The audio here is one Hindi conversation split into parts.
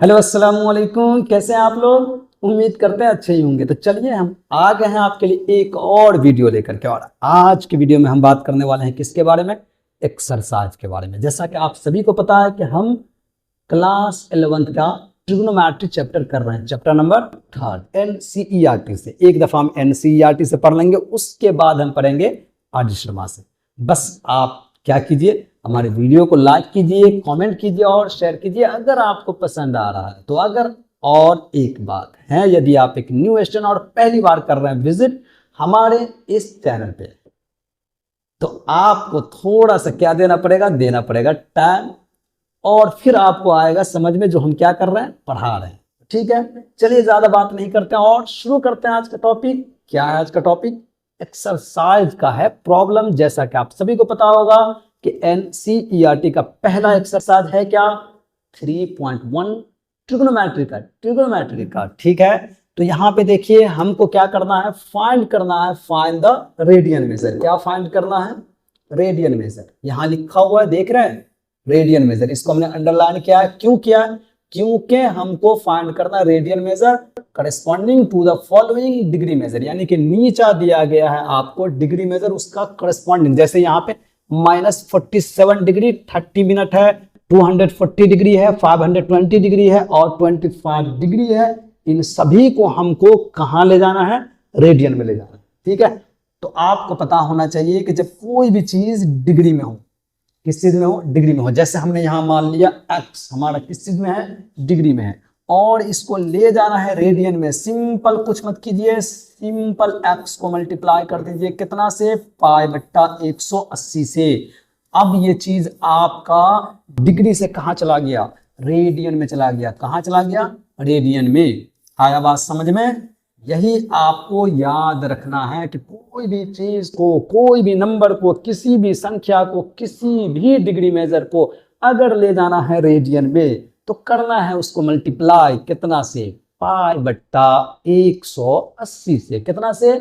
हेलो अस्सलाम वालेकुम। कैसे हैं आप लोग? उम्मीद करते हैं अच्छे ही होंगे। तो चलिए हम आ गए हैं आपके लिए एक और वीडियो लेकर के। और आज की वीडियो में हम बात करने वाले हैं किसके बारे में? एक्सरसाइज के बारे में। जैसा कि आप सभी को पता है कि हम क्लास 11th का ट्रिग्नोमेट्री चैप्टर कर रहे हैं, चैप्टर नंबर 3 एनसीईआरटी से। एक दफा हम एनसीईआरटी से पढ़ लेंगे, उसके बाद हम पढ़ेंगे आदि शर्मा से। बस आप क्या कीजिए, हमारे वीडियो को लाइक कीजिए, कमेंट कीजिए और शेयर कीजिए अगर आपको पसंद आ रहा है तो। अगर और एक बात है, यदि आप एक न्यू स्टूडेंट और पहली बार कर रहे हैं विजिट हमारे इस चैनल पे, तो आपको थोड़ा सा क्या देना पड़ेगा टाइम, और फिर आपको आएगा समझ में जो हम क्या कर रहे हैं, पढ़ा रहे हैं। ठीक है, चलिए ज्यादा बात नहीं करते हैं और शुरू करते हैं आज का टॉपिक। क्या है आज का टॉपिक? एक्सरसाइज का है प्रॉब्लम। जैसा कि आप सभी को पता होगा कि एनसीईआरटी का पहला एक्सरसाइज है क्या? 3.1 ट्रिग्नोमेट्री का। ठीक है, तो यहां पे देखिए हमको क्या करना है, फाइंड करना है, फाइंड द रेडियन मेजर। क्या फाइंड करना है? Radian major. यहां लिखा हुआ है, देख रहे हैं, रेडियन मेजर। इसको हमने अंडरलाइन किया है। क्यों किया है? क्योंकि हमको फाइंड करना radian measure corresponding to the following degree measure, यानी कि नीचा दिया गया है आपको डिग्री मेजर, उसका करस्पॉन्डिंग। जैसे यहाँ पे -47 डिग्री 30 मिनट है, 240 डिग्री है, 520 डिग्री है और 25 डिग्री है। इन सभी को हमको कहां ले जाना है? रेडियन में ले जाना है। ठीक है, तो आपको पता होना चाहिए कि जब कोई भी चीज डिग्री में हो, किस चीज में हो? डिग्री में हो। जैसे हमने यहां मान लिया x हमारा किस चीज में है? डिग्री में है, और इसको ले जाना है रेडियन में। सिंपल कुछ मत कीजिए, सिंपल x को मल्टीप्लाई कर दीजिए कितना से? π/180 से। अब ये चीज आपका डिग्री से कहां चला गया? रेडियन में चला गया। कहां चला गया? रेडियन में। आया बात समझ में? यही आपको याद रखना है कि कोई भी चीज को, कोई भी नंबर को, किसी भी संख्या को, किसी भी डिग्री मेजर को अगर ले जाना है रेडियन में, तो करना है उसको मल्टीप्लाई कितना से? π/180 से। कितना से?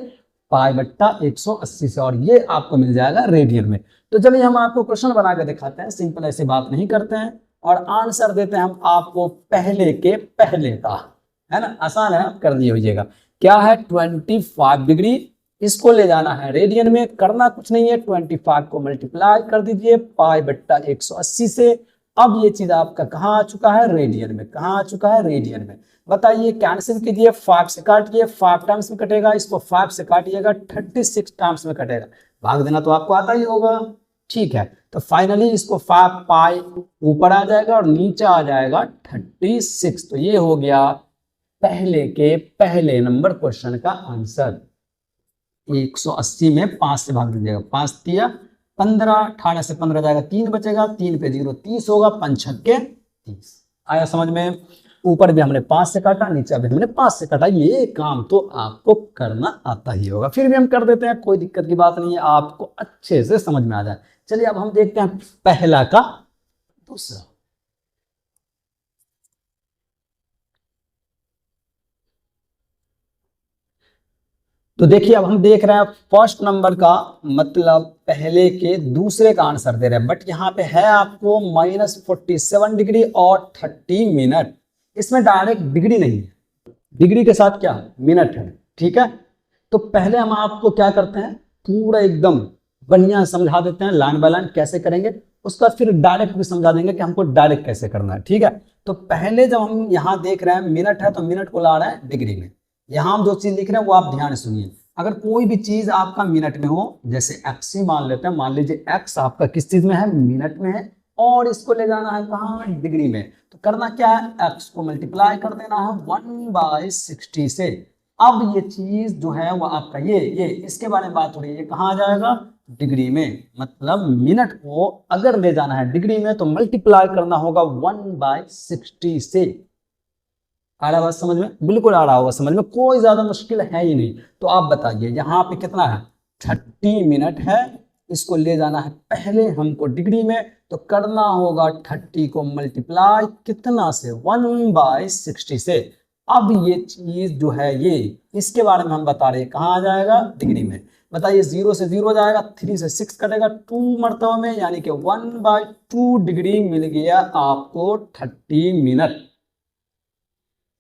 π/180 से, और ये आपको मिल जाएगा रेडियन में। तो चलिए हम आपको क्वेश्चन बना के दिखाते हैं। सिंपल ऐसे बात नहीं करते हैं, और आंसर देते हैं हम आपको पहले के पहले का। है ना, आसान है, कर दिए होइएगा। क्या है? 25 डिग्री, इसको ले जाना है रेडियन में। करना कुछ नहीं है, 25 को मल्टीप्लाई कर दीजिए π/180 से। अब ये चीज आपका कहाँ आ चुका है? रेडियन में। कहाँ आ चुका है? रेडियन में। बताइए, कैंसिल कीजिए, 5 से काटिए, 5 टाइम्स में कटेगा, इसको 5 से काटिएगा 36 टाइम्स में कटेगा। भाग देना तो आपको आता ही होगा। ठीक है, तो फाइनली इसको 5 पाई ऊपर आ जाएगा और नीचे आ जाएगा 36। तो ये हो गया पहले के पहले नंबर क्वेश्चन का आंसर। 180 में 5 से भाग दीजिएगा, 5 दिया 15, 18 से 15 जाएगा, 3 बचेगा, 3 पे 0 30 होगा, 5 छक्के 30। आया समझ में? ऊपर भी हमने 5 से काटा, नीचे भी हमने 5 से काटा। ये काम तो आपको करना आता ही होगा, फिर भी हम कर देते हैं, कोई दिक्कत की बात नहीं है, आपको अच्छे से समझ में आ जाए। चलिए अब हम देखते हैं पहला का दूसरा। तो देखिए अब हम देख रहे हैं फर्स्ट नंबर का, मतलब पहले के दूसरे का आंसर दे रहे हैं, बट यहाँ पे है आपको -47 डिग्री और 30 मिनट। इसमें डायरेक्ट डिग्री नहीं है, डिग्री के साथ क्या? मिनट है। ठीक है, तो पहले हम आपको क्या करते हैं, पूरा एकदम बढ़िया समझा देते हैं लाइन बाय लाइन कैसे करेंगे, उसका फिर डायरेक्ट भी समझा देंगे कि हमको डायरेक्ट कैसे करना है। ठीक है, तो पहले जब हम यहाँ देख रहे हैं मिनट है, तो मिनट को ला रहे हैं डिग्री में। यहां हम जो चीज लिख रहे हैं वो आप ध्यान से सुनिए। अगर कोई भी चीज आपका मिनट में हो, जैसे एक्स ही मान लेते हैं, मान लीजिए एक्स आपका किस चीज में है? मिनट में है, और इसको ले जाना है कहां? डिग्री में। तो करना क्या है? एक्स को मल्टीप्लाई कर देना है 1/60 से। अब ये चीज जो है वो आपका ये इसके बारे में बात हो रही है, कहां आ जाएगा? डिग्री में। मतलब मिनट को अगर ले जाना है डिग्री में तो मल्टीप्लाई करना होगा 1/60 से। आ रहा बात समझ में? बिल्कुल आ रहा होगा समझ में, कोई ज्यादा मुश्किल है ही नहीं। तो आप बताइए यहाँ पे कितना है? 30 मिनट है, इसको ले जाना है पहले हमको डिग्री में, तो करना होगा 30 को मल्टीप्लाई कितना से? 1/60 से। अब ये चीज जो है ये, इसके बारे में हम बता रहे हैं, कहाँ आ जाएगा? डिग्री में। बताइए, 0 से 0 जाएगा, 3 से 6 कटेगा 2 मरतबा में, यानी कि 1/2 डिग्री मिल गया आपको 30 मिनट।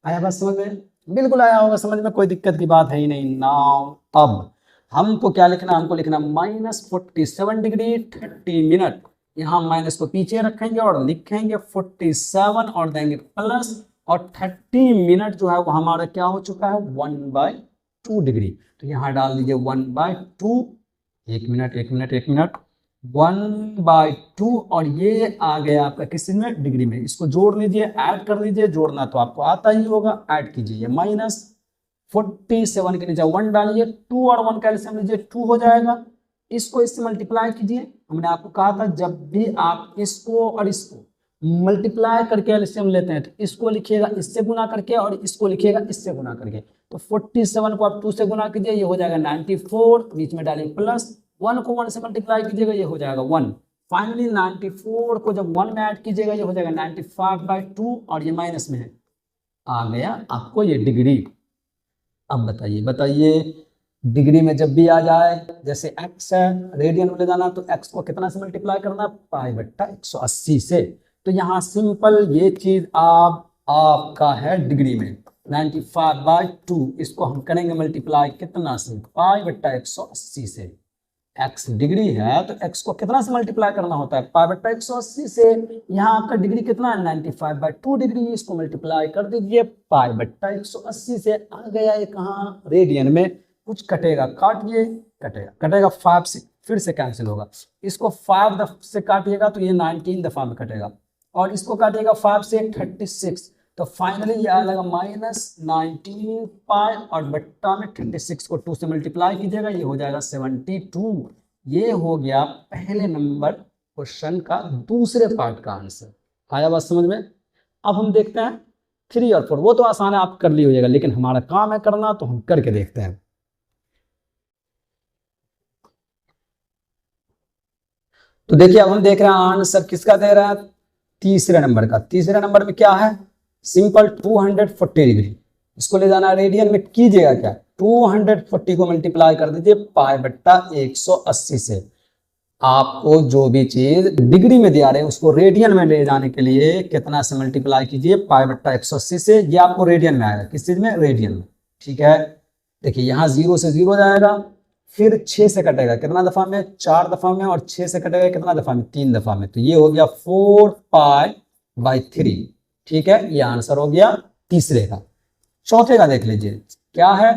आया बात समझ में? बिल्कुल आया होगा समझ में, कोई दिक्कत की बात है ही नहीं। नाउ अब हमको क्या लिखना, हमको लिखना -47°30'। यहाँ माइनस को पीछे रखेंगे और लिखेंगे 47 और देंगे प्लस, और 30 मिनट जो है वो हमारा क्या हो चुका है 1/2 डिग्री। तो यहाँ डाल दीजिए 1/2। 1 मिनट 1/2, और ये आ गया आपका किस चीज में, डिग्री में। इसको जोड़ लीजिए, ऐड कर लीजिए, जोड़ना तो आपको आता ही होगा, ऐड कीजिए। -47 के नीचे 1 डालिए, 2 और 1 कैल्सियम लीजिए, 2 हो जाएगा। इसको इससे मल्टीप्लाई कीजिए। हमने आपको कहा था जब भी आप इसको और इसको मल्टीप्लाई करके एलसीएम लेते हैं तो इसको लिखिएगा इससे गुना करके और इसको लिखिएगा इससे गुना करके। तो 47 को आप 2 से गुना कीजिए, ये हो जाएगा 94, बीच में डालिए प्लस, 1 को 1 से मल्टीप्लाई कीजिएगा, ये हो जाएगा 1। फाइनली 94 को जब 1 में ऐड कीजिएगा ये हो जाएगा 95/2, और ये माइनस में है, आ गया आपको ये डिग्री। अब बताइए डिग्री में जब भी आ जाए, जैसे x है, रेडियन में ले जाना, तो x को कितना से मल्टीप्लाई करना, π/180 से। तो यहाँ सिंपल ये चीज आपका है डिग्री में 95/2, इसको हम करेंगे मल्टीप्लाई कितना से, π/180 से। x डिग्री है तो x को कितना से मल्टीप्लाई करना होता है, π/180 से। यहाँ आपका डिग्री कितना है 95/2 डिग्री, इसको मल्टीप्लाई कर दीजिए π/180 से। आ गया ये कहाँ, रेडियन में। कुछ कटेगा, काटिए, कटेगा 5 से, फिर से कैंसिल होगा। इसको 5 से काटिएगा तो ये 19 दफा में कटेगा, और इसको काटिएगा 5 से 36। तो फाइनली ये आ जाएगा -19 पाई, और बट्टा में 36 को 2 से मल्टीप्लाई कीजिएगा, ये हो जाएगा 72। ये हो गया पहले नंबर क्वेश्चन का दूसरे पार्ट का आंसर। आया बात समझ में? अब हम देखते हैं 3 और 4। वो तो आसान है, आप कर ली होइएगा, लेकिन हमारा काम है करना, तो हम करके देखते हैं। तो देखिए अब हम देख रहे हैं आंसर किसका दे रहा है, तीसरे नंबर का। तीसरे नंबर में क्या है, सिंपल 240 डिग्री, इसको ले जाना रेडियन में। कीजिएगा क्या, 240 को मल्टीप्लाई कर दीजिए π/180 से। आपको जो भी चीज डिग्री में दिया रहे उसको रेडियन में ले जाने के लिए कितना से मल्टीप्लाई कीजिए, π/180 से। ये आपको रेडियन में आएगा, किस चीज में, रेडियन में। ठीक है, देखिए यहाँ 0 से 0 जाएगा, फिर 6 से कटेगा कितना दफा में, 4 दफा में, और 6 से कटेगा कितना दफा में, 3 दफा में। तो ये हो गया 4π/3। ठीक है, ये आंसर हो गया तीसरे का। चौथे का देख लीजिए क्या है,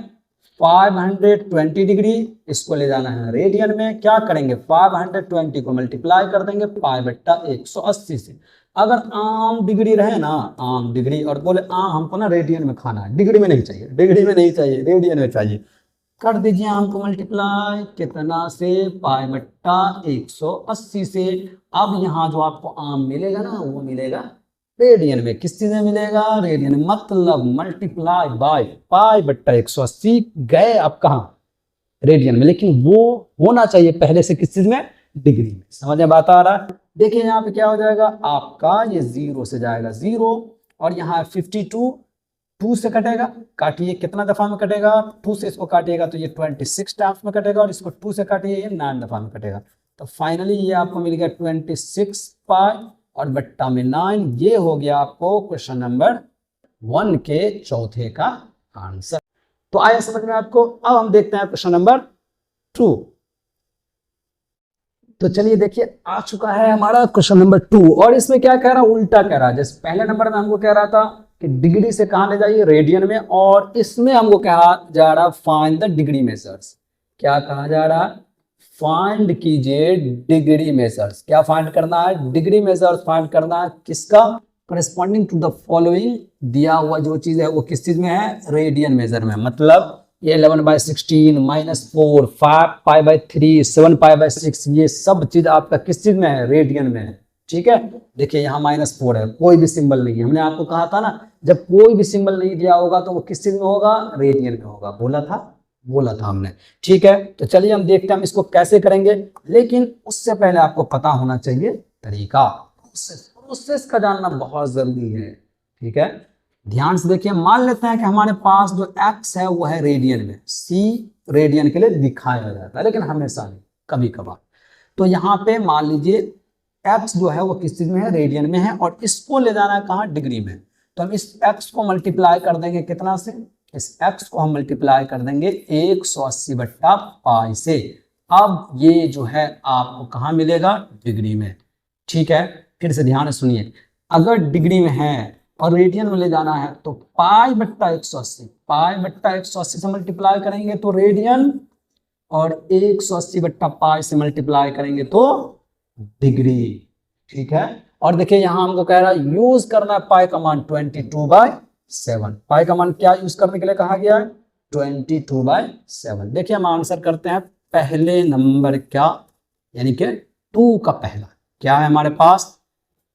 520 डिग्री, इसको ले जाना है रेडियन में। क्या करेंगे, 520 को मल्टीप्लाई कर देंगे π/180 से। अगर आम डिग्री रहे ना, आम डिग्री, और बोले हमको ना रेडियन में खाना है, डिग्री में नहीं चाहिए, डिग्री में नहीं चाहिए, रेडियन में चाहिए, कर दीजिए आम को मल्टीप्लाई कितना से, π/180 से। अब यहाँ जो आपको आम मिलेगा ना, वो मिलेगा रेडियन में। किस चीज में मिलेगा, रेडियन, मतलब मल्टीप्लाई बाय π/180 गए आप कहाँ, रेडियन में, लेकिन वो होना चाहिए पहले से किस चीज में, डिग्री में। समझ में बात आ रहा है? देखिए यहाँ पे क्या हो जाएगा आपका, ये 0 से जाएगा 0, और यहाँ 52 2 से कटेगा, काटिए कितना दफा में कटेगा, 2 से इसको काटिएगा तो ये 26 टाइम्स में कटेगा, और इसको 2 से काटिए ये 9 दफा में कटेगा। तो फाइनली ये आपको मिल गया 26 पाई और बट्टा में 9। ये हो गया आपको क्वेश्चन नंबर 1 के चौथे का आंसर। तो आया समझ में आपको? अब हम देखते हैं क्वेश्चन नंबर 2। तो चलिए देखिए आ चुका है हमारा क्वेश्चन नंबर 2, और इसमें क्या कह रहा है, उल्टा कह रहा है। जैसे पहले नंबर में हमको कह रहा था कि डिग्री से कहां ले जाइए, रेडियन में, और इसमें हमको कहा जा रहा फाइंड द डिग्री मेजर्स। क्या कहा जा रहा, फाइंड कीजिए डिग्री मेजर्स। क्या फाइंड करना है, डिग्री मेजर्स फाइंड करना है। किसका, करस्पॉन्डिंग टू द फॉलोइंग, दिया हुआ जो चीज है वो किस चीज में है, रेडियन मेजर में। मतलब ये 11/16 -4 5π/3 7π/6, ये सब चीज आपका किस चीज में है, रेडियन में है। ठीक है, देखिए यहाँ -4 है, कोई भी सिंबल नहीं है। हमने आपको कहा था ना, जब कोई भी सिंबल नहीं दिया होगा तो वो किस चीज में होगा, रेडियन में होगा, बोला था हमने। ठीक है, तो चलिए हम देखते हैं हम इसको कैसे करेंगे, लेकिन उससे पहले आपको पता होना चाहिए तरीका, प्रोसेस का जानना बहुत जरूरी है। ठीक है, ध्यान से देखिए, मान लेते हैं कि हमारे पास जो x है वो है रेडियन में, c रेडियन के लिए दिखाया जाता है, लेकिन हमेशा नहीं, कभी कभार। तो यहाँ पे मान लीजिए x जो है वो किस चीज में है, रेडियन में है, और इसको ले जाना है कहाँ, डिग्री में। तो हम इस x को मल्टीप्लाई कर देंगे कितना से, इस x को हम मल्टीप्लाई कर देंगे 180 बट्टा पाई से। अब ये जो है आपको कहाँ मिलेगा, डिग्री में। ठीक है, फिर से ध्यान से सुनिए, अगर डिग्री में है और रेडियन में ले जाना है तो पाई बट्टा 180, पाई बट्टा 180 से मल्टीप्लाई करेंगे तो रेडियन, और 180 बट्टा पाई से मल्टीप्लाई करेंगे तो डिग्री। ठीक है, और देखिए यहां हमको कह रहा है यूज करना पाई का मान 22/7। पाई का मान क्या यूज करने के लिए कहा गया है, 22/7। देखिए हम आंसर करते हैं पहले नंबर का, यानी कि 2 का पहला क्या है हमारे पास,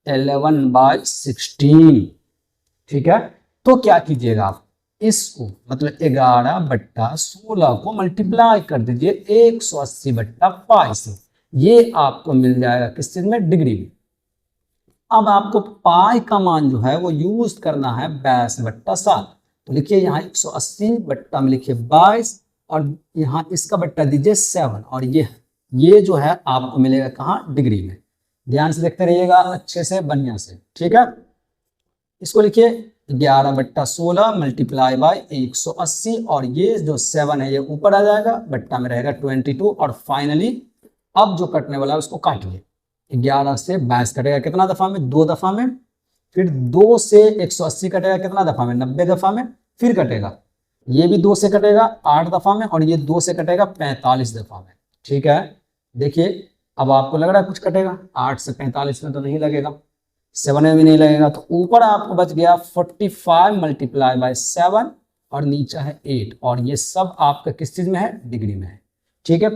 11/16। ठीक है, तो क्या कीजिएगा आप इसको, मतलब 11/16 को मल्टीप्लाई कर दीजिए 180 बट्टा पाई से, ये आपको मिल जाएगा किस चीज में, डिग्री में। अब आपको पाई का मान जो है वो यूज करना है 22/7। तो लिखिए यहाँ 180 बट्टा में लिखिए 22, और यहाँ इसका बट्टा दीजिए 7, और ये जो है आपको मिलेगा कहाँ, डिग्री में। ध्यान से देखते रहिएगा अच्छे से, बढ़िया से। ठीक है, इसको लिखिए 11/16 मल्टीप्लाई बाय 180, और ये जो 7 है ये ऊपर आ जाएगा, बट्टा में रहेगा 22, और फाइनली अब जो कटने वाला है उसको काटिए। 11 से 22 कटेगा कितना दफा में, 2 दफा में। फिर 2 से 180 कटेगा कितना दफा में, 90 दफा में। फिर कटेगा, ये भी 2 से कटेगा 8 दफा में, और ये 2 से कटेगा 45 दफा में। ठीक है, देखिए अब आपको लग रहा है कुछ कटेगा, 8 से 45 में तो नहीं लगेगा, 7 में भी नहीं लगेगा, तो ऊपर आपको बच गया 45 मल्टीप्लाई बाय 7, और नीचे है 8, और ये सब आपका किस चीज में है, डिग्री में है। ठीक है,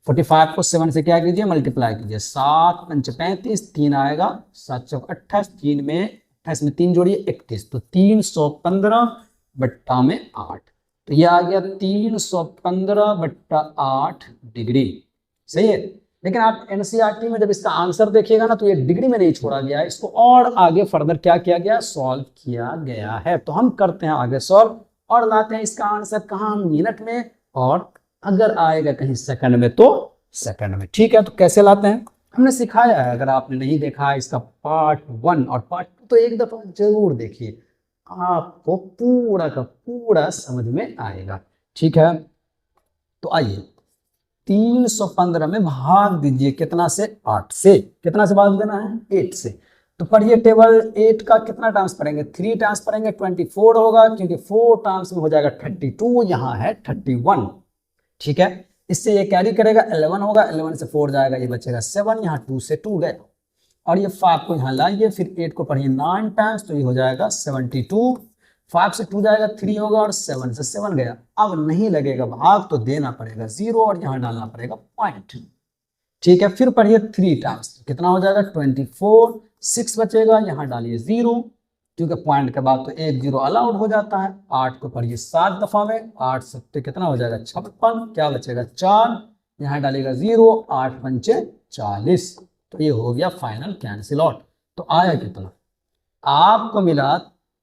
45 को 7 से क्या कीजिए, मल्टीप्लाई कीजिए, 7 पंच 35, 3 आएगा, 7 चौक 28, 3 में 28 में 3 जोड़िए 31, तो 315 बट्टा में 8, तो ये आ गया 315 बट्टा 8 डिग्री। सही है, लेकिन आप एनसीईआरटी में जब इसका आंसर देखिएगा ना तो ये डिग्री में नहीं छोड़ा गया है, इसको और आगे फर्दर क्या किया गया, सॉल्व किया गया है। तो हम करते हैं आगे सॉल्व, और लाते हैं इसका आंसर कहाँ, मिनट में, और अगर आएगा कहीं सेकंड में तो सेकंड में। ठीक है, तो कैसे लाते हैं हमने सिखाया है, अगर आपने नहीं देखा है इसका पार्ट 1 और पार्ट 2 तो एक दफा जरूर देखिए, आपको पूरा का पूरा समझ में आएगा। ठीक है, तो आइए 315 में भाग दीजिए कितना से, 8 से। कितना से भाग देना है, 8 से। तो पढ़िए टेबल, 8 का कितना टाइम्स पढ़ेंगे, 3 टाइम्स पढ़ेंगे, 24 होगा, क्योंकि 4 टाइम्स में हो जाएगा 32, यहाँ है 31। ठीक है, इससे ये कैरी करेगा 11 होगा, 11 से 4 जाएगा, ये बचेगा 7, यहाँ 2 से 2 गए, और ये 5 को यहाँ लाइए, फिर 8 को पढ़िए 9 टाइम्स, तो ये हो जाएगा 72, 5 से 2 जाएगा 3 होगा, और 7 से 7 गया। अब नहीं लगेगा भाग तो देना पड़ेगा 0, और यहाँ डालना पड़ेगा पॉइंट। ठीक है, फिर पढ़िए 3 टाइम्स, कितना हो जाएगा 24, 6 बचेगा, यहाँ डालिए 0, क्योंकि पॉइंट के बाद तो 1 0 अलाउड हो जाता है। 8 को पढ़िए 7 दफा में, 8 7 कितना हो जाएगा 56, क्या बचेगा 4, यहाँ डालेगा 0, 8 पंचे 40, तो ये हो गया फाइनल कैंसिल आउट। तो आया कितना, आपको मिला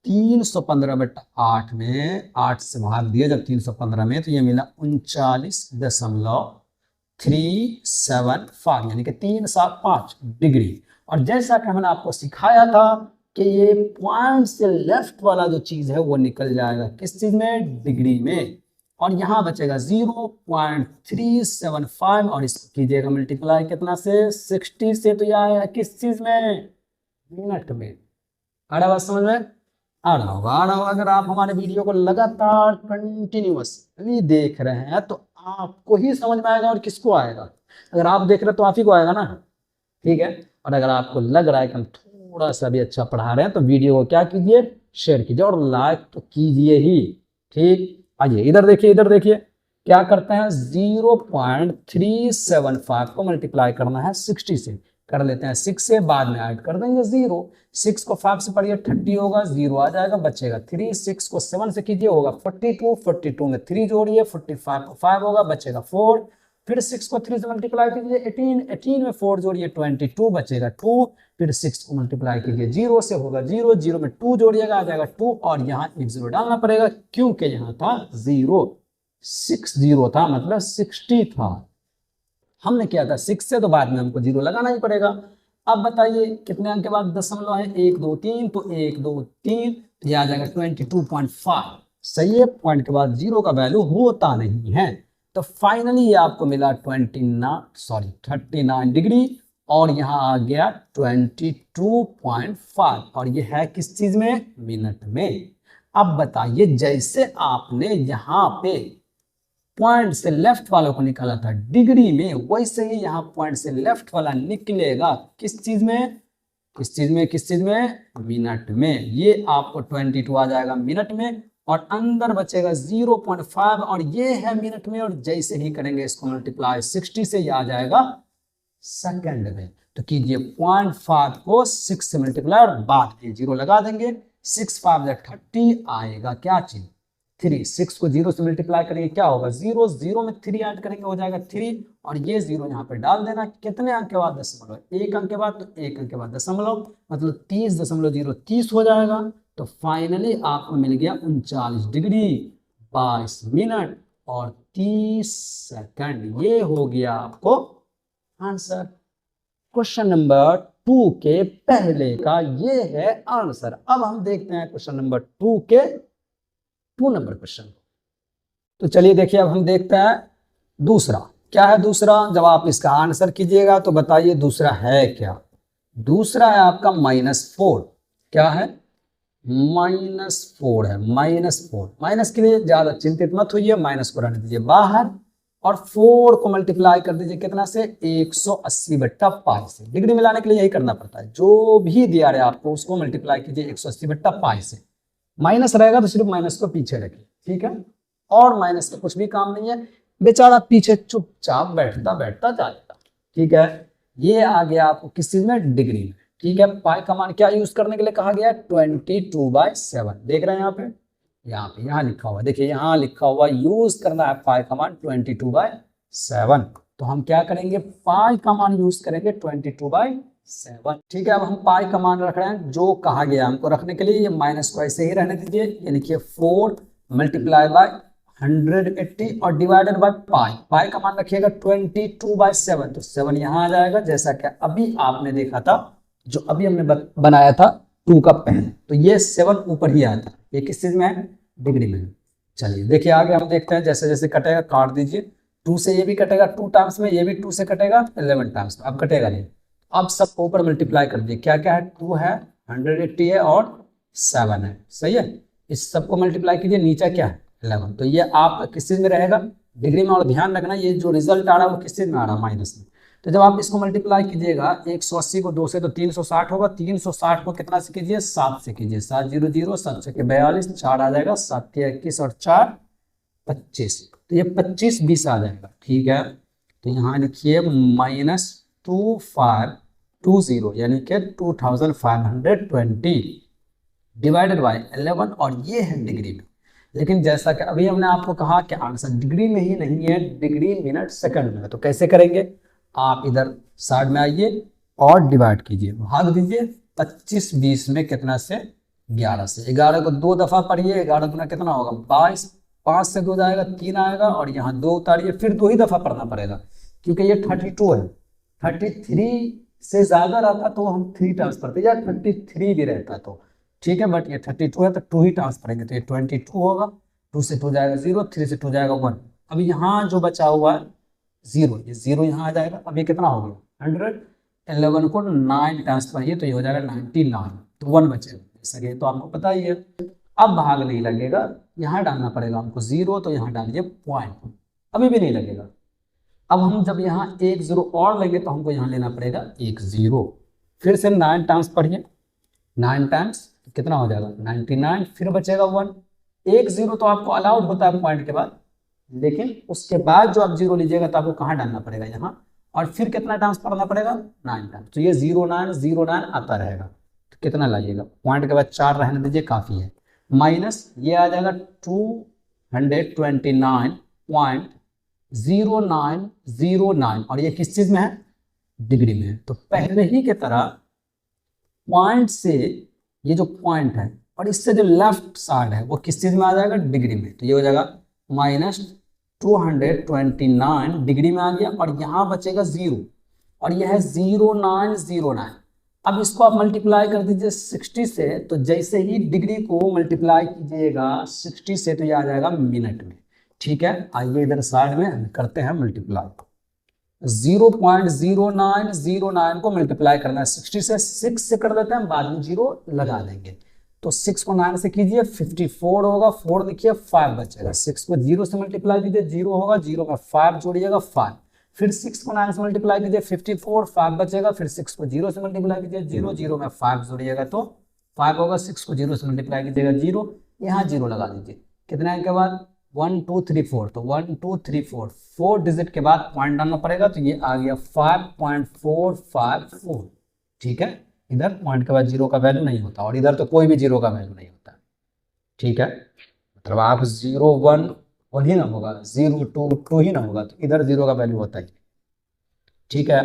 315/8 में 8 से भाग दिया जब 315 में, तो ये मिला 39.375, यानी कि 375 डिग्री। और जैसा कि हमने आपको सिखाया था कि ये पॉइंट से लेफ्ट वाला जो चीज है वो निकल जाएगा किस चीज में, डिग्री में, और यहाँ बचेगा 0.375, और इसको कीजिएगा मल्टीप्लाई कितना से, 60 से, तो यह आया किस चीज में, मिनट में। आ रहा बात समझ में, आ रहा होगा, आ रहा होगा। अगर आप हमारे वीडियो को लगातार कंटिन्यूअसली देख रहे हैं तो आपको ही समझ में आएगा, और किसको आएगा, अगर आप देख रहे हैं तो आप ही को आएगा ना। ठीक है, और अगर आपको लग रहा है कि हम थोड़ा सा भी अच्छा पढ़ा रहे हैं तो वीडियो को क्या कीजिए, शेयर कीजिए, और लाइक तो कीजिए ही। ठीक, आइए इधर देखिए, इधर देखिए क्या करते हैं, 0.375 को मल्टीप्लाई करना है 60 से, कर लेते हैं 6 से, बाद में ऐड कर देंगे 0, 6 को 5 से पढ़िए 30 होगा, 0 आ जाएगा, बचेगा 3, 6 को 7 से कीजिए होगा 42, 42 में 3 जोड़िए, 45 को 5 होगा, बचेगा 4, फिर 6 को 3 से मल्टीप्लाई कीजिए 18, 18 में 4 जोड़िए 22, बचेगा 2, फिर 6 को मल्टीप्लाई कीजिए 0 से होगा 0, 0 में 2 जोड़िएगा आ जाएगा 2, और यहाँ एक 0 डालना पड़ेगा क्योंकि यहाँ था 0, 60 था, मतलब 60 था। हमने किया था 6 से, तो बाद में हमको 0 लगाना ही पड़ेगा। अब बताइए कितने अंक के बाद दशमलव है, 1 2 3, तो 1 2 3 ये आ जाएगा 22.5। सही है, पॉइंट के बाद जीरो का वैल्यू होता नहीं है। तो फाइनली ये आपको मिला 39 डिग्री और यहाँ आ गया 22.5 और ये है किस चीज में, मिनट में। अब बताइए जैसे आपने यहाँ पे पॉइंट से लेफ्ट वालों को निकाला था डिग्री में, वैसे ही यहाँ पॉइंट से लेफ्ट वाला निकलेगा किस चीज में, किस चीज में, किस चीज में, मिनट में। ये आपको 22 आ जाएगा मिनट में और अंदर बचेगा 0.5 और ये है मिनट में। और जैसे ही करेंगे इसको मल्टीप्लाई 60 से, ये आ जाएगा सेकंड में। तो कीजिए 0.5 को 6 से मल्टीप्लाई और बाद में जीरो लगा देंगे। 6 5 30 आएगा क्या चीज, 3। 6 को 0 से मल्टीप्लाई करेंगे क्या होगा, 0। 0 में 3 ऐड करेंगे हो जाएगा 3 और ये 0 यहाँ पे डाल देना। कितने अंक के बाद दशमलव, 1 अंक के बाद, तो 1 अंक के बाद दशमलव, मतलब 30.0 30 हो जाएगा। तो फाइनली आपको मिल गया 39 डिग्री 22 मिनट और 30 सेकंड। ये हो गया आपको आंसर। क्वेश्चन नंबर 2 के पहले का ये है आंसर। अब हम देखते हैं क्वेश्चन नंबर 2 के 2 नंबर क्वेश्चन। तो चलिए देखिए अब हम देखते हैं दूसरा। क्या है दूसरा, जब आप इसका आंसर कीजिएगा तो बताइए दूसरा है क्या। दूसरा है आपका -4। क्या है, -4 है। -4, माइनस के लिए ज्यादा चिंतित मत होइए, माइनस को रहने दीजिए बाहर और 4 को मल्टीप्लाई कर दीजिए कितना से, 180/π से। डिग्री में लाने के लिए यही करना पड़ता है, जो भी दिया रहे आपको उसको मल्टीप्लाई कीजिए 180/π से। माइनस रहेगा तो सिर्फ माइनस को पीछे रखिए, ठीक है, और माइनस का कुछ भी काम नहीं है, बेचारा पीछे चुपचाप बैठता बैठता जाएगा, ठीक है। ये आ गया आपको किस चीज में, डिग्री में, ठीक है। पाई का मान क्या यूज करने के लिए कहा गया, 22/7। देख रहे हैं यहाँ पे यहाँ लिखा हुआ, देखिए यहाँ लिखा हुआ यूज करना है पाई का मान 22/7। तो हम क्या करेंगे, पाई का मान यूज करेंगे 22/7, ठीक है। अब हम पाई का मान रख रहे हैं जो कहा गया हमको रखने के लिए। ये माइनस को ऐसे ही रहने दीजिए, ये लिखिए 4 मल्टीप्लाई बाय 180 और डिवाइडेड बाय पाई। पाई का मान रखिएगा 22/7, तो 7 यहाँ आ जाएगा, जैसा कि अभी आपने देखा था, जो अभी हमने बनाया था 2 का पहले। तो ये 7 ऊपर ही आता है, ये किस चीज में है, डिग्री में। चलिए देखिए आगे हम देखते हैं, जैसे जैसे कटेगा काट दीजिए। 2 से ये भी कटेगा 2 टाइम्स में, ये भी 2 से कटेगा 11 टाइम्स में, अब कटेगा नहीं। अब सबको ऊपर मल्टीप्लाई कर दिए, क्या क्या है, 2 है, 180 है और 7 है, सही है। इस सबको मल्टीप्लाई कीजिए, नीचे क्या है 11। तो ये आप किस चीज में रहेगा, डिग्री में। और ध्यान रखना ये जो रिजल्ट आ रहा है वो किस चीज में आ रहा है, माइनस में। तो जब आप इसको मल्टीप्लाई कीजिएगा 180 को 2 से तो 360 होगा, 360 को कितना से कीजिए, 7 से कीजिए, 7 0 0, 7 से 42, 4 आ जाएगा, 7 के 21 और 4 25, तो ये 25 20 आ जाएगा, ठीक है। तो यहाँ लिखिए -2520 यानी कि 2520 डिवाइडेड बाय 11 और ये है डिग्री में। लेकिन जैसा कि अभी हमने आपको कहा कि आंसर डिग्री में ही नहीं है, डिग्री मिनट सेकंड में है। तो कैसे करेंगे, आप इधर साइड में आइए और डिवाइड कीजिए, भाग दीजिए 25 20 में कितना से 11 से। 11 को 2 दफा पढ़िए, 11 गुना कितना होगा 22, 5 से 2 जाएगा 3 आएगा और यहाँ 2 उतारिए, फिर 2 ही दफा पढ़ना पड़ेगा क्योंकि ये 32 है। 33 से ज्यादा रहता तो हम 3 टाइम्स पढ़ते, या 33 भी रहता तो ठीक है, बट ये 32 है तो 2 ही टाइम्स पढ़ेंगे। तो ये 22 होगा, 2 से 2 जाएगा 0, 3 से 2 जाएगा 1। अब यहाँ जो बचा हुआ है 0, ये 0 यहाँ आ जाएगा। अब ये कितना हो गया 100, 11 को 9 टाइम्स पढ़िए तो ये हो जाएगा 99, तो 1 बचेगा, जैसा कि तो आपको पता ही है। अब भाग नहीं लगेगा, यहाँ डालना पड़ेगा हमको 0, तो यहाँ डालिए पॉइंट, अभी भी नहीं लगेगा। अब हम जब यहाँ 1 0 और लेंगे तो हमको यहाँ लेना पड़ेगा 1 0, फिर से 9 टाइम्स पढ़िए, 9 टाइम्स कितना हो जाएगा 99, फिर बचेगा 1। 1 0 तो आपको अलाउड होता है पॉइंट के बाद, लेकिन उसके बाद जो आप 0 लीजिएगा तो आपको कहाँ डालना पड़ेगा, यहाँ, और फिर कितना टाइम्स पढ़ना पड़ेगा 9 टाइम्स। तो ये 0909 आता रहेगा, तो कितना लाइएगा, पॉइंट के बाद 4 रहने दीजिए, काफी है। माइनस ये आ जाएगा 229.0909 और ये किस चीज में है, डिग्री में है। तो पहले ही की तरह पॉइंट से ये जो पॉइंट है और इससे जो लेफ्ट साइड है वो किस चीज में आ जाएगा, डिग्री में। तो ये हो जाएगा -229 डिग्री में आ गया और यहाँ बचेगा 0, और यह है 0909। अब इसको आप मल्टीप्लाई कर दीजिए 60 से, तो जैसे ही डिग्री को मल्टीप्लाई कीजिएगा 60 से तो ये आ जाएगा मिनट में। ठीक है, आइए इधर साइड में करते हैं मल्टीप्लाई। 0.0909 को मल्टीप्लाई करना है 60 से, 6 से कर देते हैं, बाद में 0 लगा देंगे। तो 6 को 9 से कीजिए 54 होगा, 4 लिखिए 5 बचेगा। 6 को 0 से मल्टीप्लाई कीजिए 0 होगा, 0 में 5 जोड़िएगा 5। फिर 6 को 9 से मल्टीप्लाई कीजिए 54, 5 बचेगा। फिर 6 को 0 से मल्टीप्लाई कीजिए 0, 0 में 5 जोड़िएगा तो 5 होगा। 6 को 0 से मल्टीप्लाई कीजिएगा 0, यहाँ 0 लगा दीजिए। कितने के बाद 1 2 3 4, तो 1 2 3 4, 4 डिजिट के बाद पॉइंट डालना पड़ेगा, तो ये आ गया 5.454। ठीक है, इधर पॉइंट के बाद 0 का वैल्यू नहीं होता, और इधर तो कोई भी 0 का वैल्यू नहीं होता। ठीक है, मतलब आप 0 1 1 ही ना होगा, 0 2 2 ही ना होगा, तो इधर 0 का वैल्यू होता ही। ठीक है,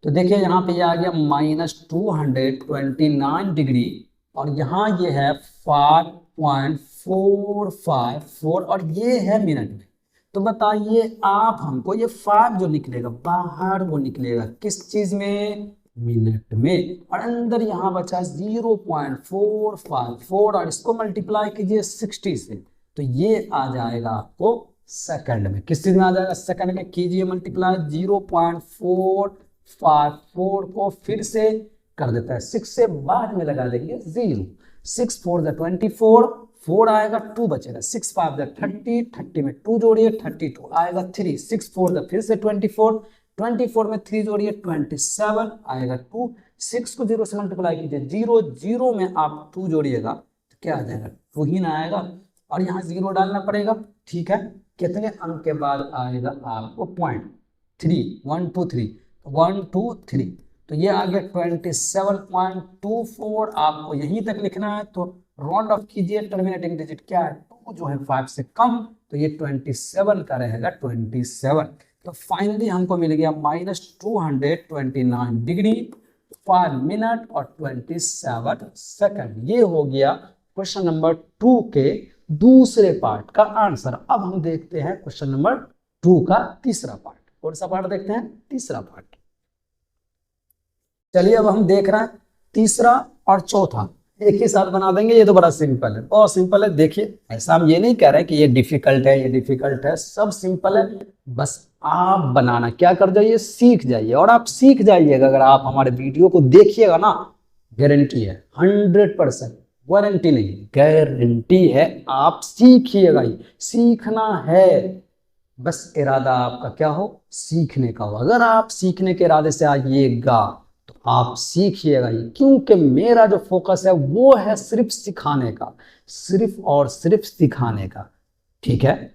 तो देखिए यहाँ पे ये आ गया -229 डिग्री, और यहाँ ये है 5.454, और ये है मिनट में। तो बताइए आप हमको, ये 5 जो निकलेगा बाहर वो निकलेगा किस चीज में, मिनट में, और अंदर यहाँ बचा 0.454, और इसको मल्टीप्लाई कीजिए 60 से, तो ये आ जाएगा आपको सेकंड में। किस चीज में आ जाएगा, सेकंड में। कीजिए मल्टीप्लाई 0.454 को फिर से कर देता है 6 से, बाद में लगा देंगे 0। 6 4 24, 4 आएगा, 2 बचेगा। 6 5 30, 30 में 2 जोड़िए 32 आएगा 3। 6 4 फिर से 24, 24 में 3 जोड़िए 27 आएगा 2। 6 को 0 से मल्टीप्लाई कीजिए 0, 0 में आप 2 जोड़िएगा तो क्या आ जाएगा, 2 ही ना आएगा, और यहाँ 0 डालना पड़ेगा। ठीक है, कितने अंक के बाद आएगा आपको पॉइंट 3, 1 2 3, 1 2 3, तो ये आ गया 27.24। आपको यहीं तक लिखना है, तो राउंड ऑफ कीजिए, टर्मिनेटिंग डिजिट क्या है 2 जो है 5 से कम, तो ये 27 का रहेगा 27। तो फाइनली हमको मिल गया -229 डिग्री 5 मिनट और 27 सेकंड। ये हो गया क्वेश्चन नंबर 2 के दूसरे पार्ट का आंसर। अब हम देखते हैं क्वेश्चन नंबर 2 का तीसरा पार्ट। कौन सा पार्ट देखते हैं, तीसरा पार्ट। चलिए अब हम देख रहे हैं तीसरा और चौथा एक ही साथ बना देंगे। ये तो बड़ा सिंपल है, बहुत सिंपल है। देखिए, ऐसा हम ये नहीं कह रहे कि ये डिफिकल्ट है, ये डिफिकल्ट है, सब सिंपल है। बस आप बनाना क्या कर जाइए, सीख जाइए। और आप सीख जाइएगा, अगर आप हमारे वीडियो को देखिएगा ना, गारंटी है 100%, वारंटी नहीं, गारंटी है, आप सीखिएगा ही। सीखना है, बस इरादा आपका क्या हो, सीखने का हो। अगर आप सीखने के इरादे से आइएगा तो आप सीखिएगा ही, क्योंकि मेरा जो फोकस है वो है सिर्फ सिखाने का, सिर्फ और सिर्फ सिखाने का। ठीक है,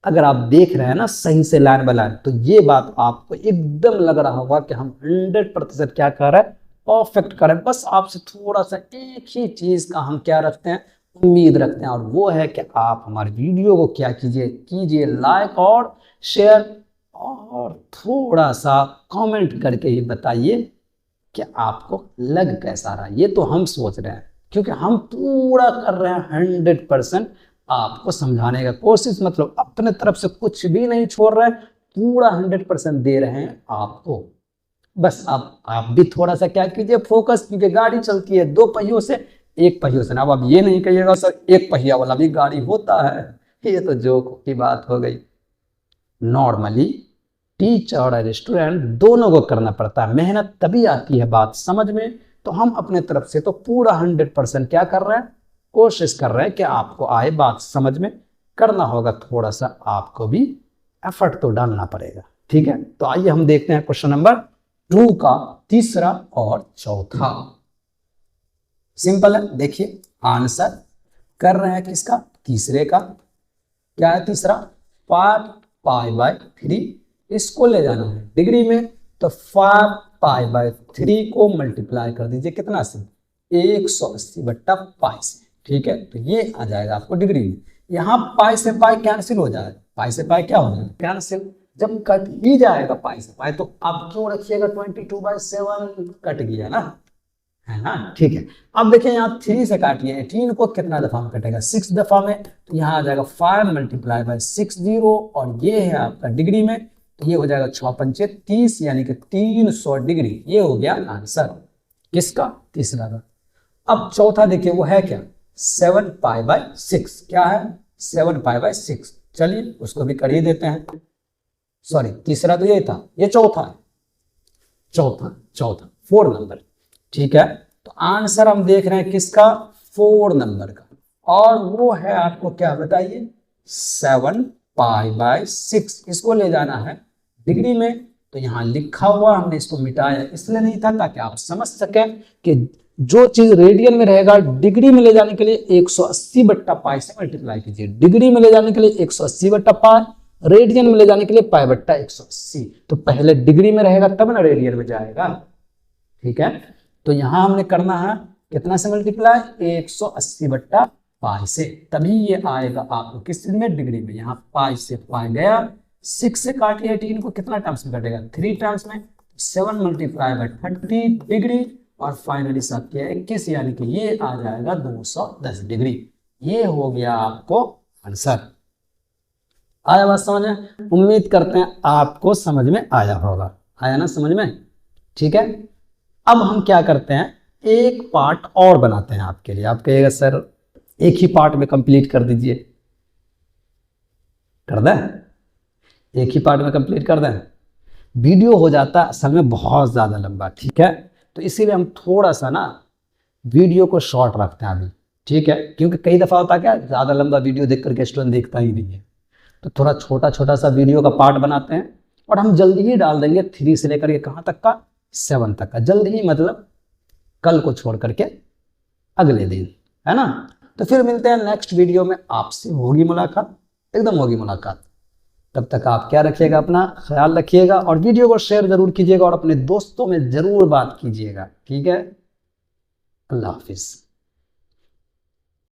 अगर आप देख रहे हैं ना सही से लाइन बाय लाइन, तो ये बात आपको एकदम लग रहा होगा कि हम 100% क्या कर रहे हैं, परफेक्ट करें। बस आपसे थोड़ा सा एक ही चीज का हम क्या रखते हैं, उम्मीद रखते हैं, और वो है कि आप हमारे वीडियो को क्या कीजिए लाइक और शेयर, और थोड़ा सा कमेंट करके ही बताइए कि आपको लग कैसा रहा। ये तो हम सोच रहे हैं, क्योंकि हम पूरा कर रहे हैं 100% आपको समझाने का कोशिश, मतलब अपने तरफ से कुछ भी नहीं छोड़ रहे हैं, पूरा 100% दे रहे हैं आपको। बस आप भी थोड़ा सा क्या कीजिए, फोकस, क्योंकि गाड़ी चलती है 2 पहियों से, 1 पहियों से ना। अब आप ये नहीं कहिएगा सर 1 पहिया वाला भी गाड़ी होता है, ये तो जोक की बात हो गई। नॉर्मली टीचर और स्टूडेंट दोनों को करना पड़ता है, मेहनत तभी आती है बात समझ में। तो हम अपने तरफ से तो पूरा 100% क्या कर रहे हैं, कोशिश कर रहे हैं कि आपको आए बात समझ में। करना होगा थोड़ा सा, आपको भी एफर्ट तो डालना पड़ेगा। ठीक है, तो आइए हम देखते हैं क्वेश्चन नंबर 2 का तीसरा और चौथा। सिंपल है, देखिए आंसर कर रहे हैं किसका, तीसरे का। क्या है तीसरा, 5π/3, इसको ले जाना है डिग्री में, तो 5π/3 को मल्टीप्लाई कर दीजिए कितना से, 180/π से। ठीक है, तो ये आ जाएगा आपको डिग्री में। यहाँ पाई से पाई कैंसिल हो जाएगा, पाई से पाई क्या हो जाएगा, कैंसिल। जब कट ही जाएगा पाई से पाई, तो आप क्यों रखिएगा 22/7, कट गया ना, है ना। ठीक है, अब देखिए यहाँ 3 से काटिए 18 को, कितना दफा में कटेगा, 6 दफा में, तो यहाँ आ जाएगा 5 × 60, और ये है आपका डिग्री में। तो ये हो जाएगा 6 पंचे 30 यानी कि 300 डिग्री। ये हो गया आंसर किसका, तीसरा का। अब चौथा देखिए वो है क्या, 7 पाई/6। क्या है, 7 पाई/6। चलिए उसको भी कर ही देते हैं। सॉरी तीसरा तो ये था, ये चौथा है, चौथा 4 नंबर। ठीक है, तो आंसर हम देख रहे हैं किसका, 4 नंबर का, और वो है आपको क्या बताइए, 7 पाई/6। इसको ले जाना है डिग्री में, तो यहां लिखा हुआ हमने इसको मिटाया इसलिए नहीं था ताकि आप समझ सके कि जो चीज रेडियन में रहेगा डिग्री में ले जाने के लिए 180/पाई से मल्टीप्लाई कीजिए। डिग्री में ले जाने के लिए 180/पाई, रेडियन में ले जाने के लिए पाई/180। तो पहले डिग्री में रहेगा तब ना रेडियन में जाएगा। ठीक है, तो यहां हमने करना है कितना से मल्टीप्लाई, 180/पाई से, तभी ये आएगा आपको किस में, डिग्री में। यहाँ पाई से पाई गया, 6 से काटिए 18 को, कितना टाइम्स में कटेगा, 3 टाइम्स में, 7 × 30 डिग्री, और फाइनली साथ किया 21 यानी कि ये आ जाएगा 210 डिग्री। ये हो गया आपको आंसर। आया बात समझ में? उम्मीद करते हैं आपको समझ में आया होगा। आया ना समझ में? ठीक है, अब हम क्या करते हैं, एक पार्ट और बनाते हैं आपके लिए। आप कहिएगा सर एक ही पार्ट में कंप्लीट कर दीजिए, कर दें, एक ही पार्ट में कंप्लीट कर दें। वीडियो हो जाता असल में बहुत ज़्यादा लंबा। ठीक है, तो इसीलिए हम थोड़ा सा ना वीडियो को शॉर्ट रखते हैं अभी। ठीक है, क्योंकि कई दफ़ा होता है क्या, ज़्यादा लंबा वीडियो देख करके स्टूडेंट देखता ही नहीं है, तो थोड़ा छोटा छोटा सा वीडियो का पार्ट बनाते हैं, और हम जल्दी ही डाल देंगे 3 से लेकर के कहाँ तक का, 7 तक का। जल्दी ही मतलब कल को छोड़ करके अगले दिन, है ना। तो फिर मिलते हैं नेक्स्ट वीडियो में, आपसे होगी मुलाकात, एकदम होगी मुलाकात। तब तक आप क्या रखिएगा, अपना ख्याल रखिएगा, और वीडियो को शेयर जरूर कीजिएगा, और अपने दोस्तों में जरूर बात कीजिएगा। ठीक है, अल्लाह हाफिज।